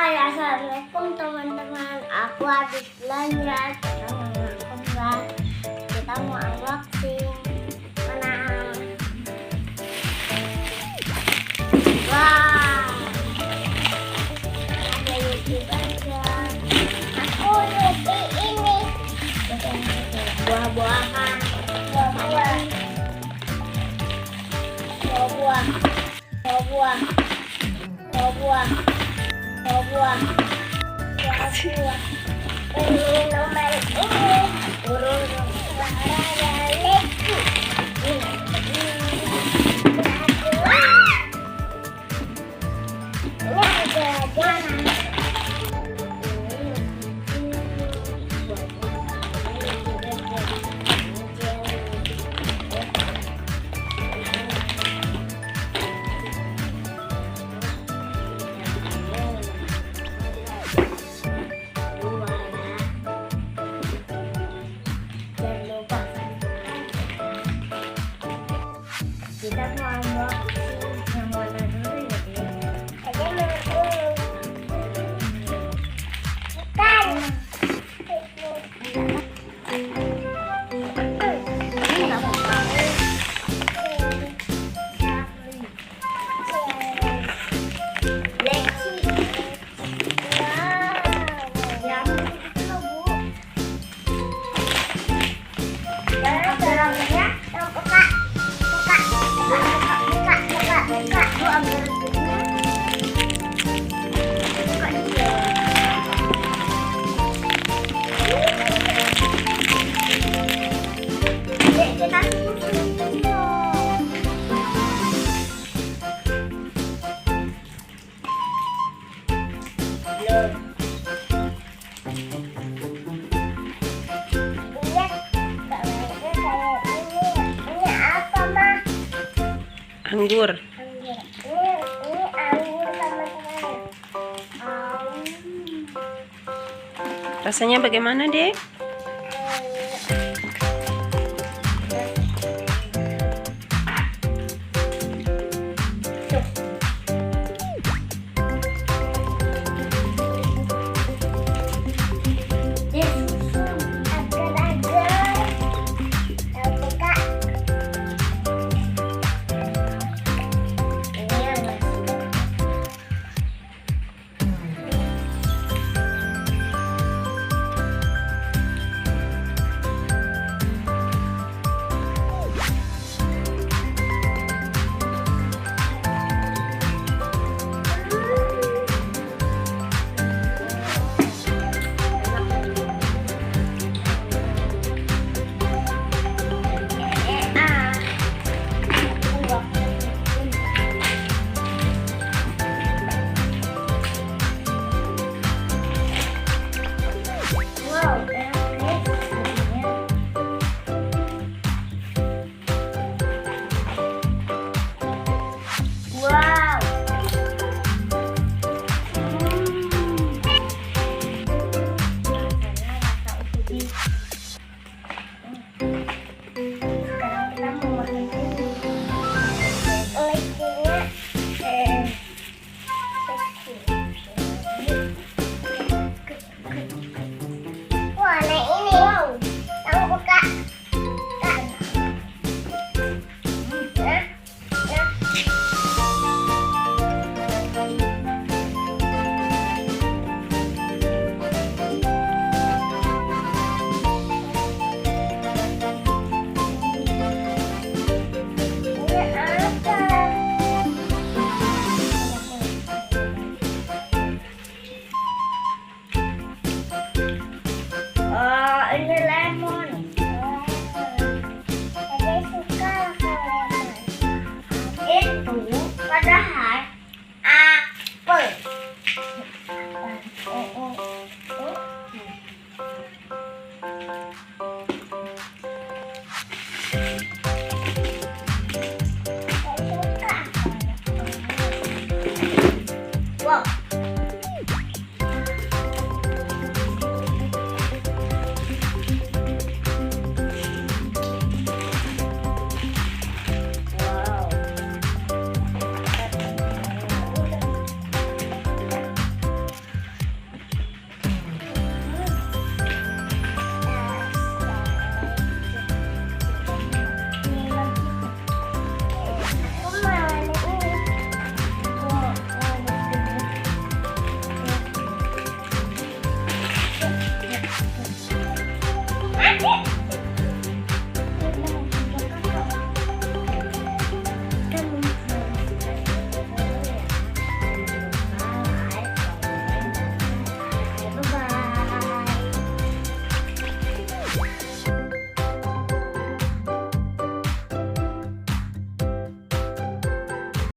Hai, assalamualaikum teman-teman. Aku habis belanja sama aku guys. Kita mau unboxing. Mana? Wow. Ada YouTube aja. Aku Yupi ini. Buah-buahan. Buah-buah. Buah-buah. Buah-buah. Buah-buah. Buah-buah. Buah-buah. Ini nomor ini. Burung suara leku. Ini ada jalan. Kita mau unboxing yang mana dulu ya, Din? Ada yang dulu. Bukan. Ini nggak mau pakai. Lexi. Wow. Yang itu loh, Bu. Jangan barangnya yang buka. Buka tuh ambil bukunya. Buka juga. Dek, kita susun dong. Belum. Lihat, kayak ini. Ini apa, Ma? Anggur. Ini anggur teman-teman. Rasanya bagaimana, Dek? Ini lemon. Saya suka lemon. Itu padahal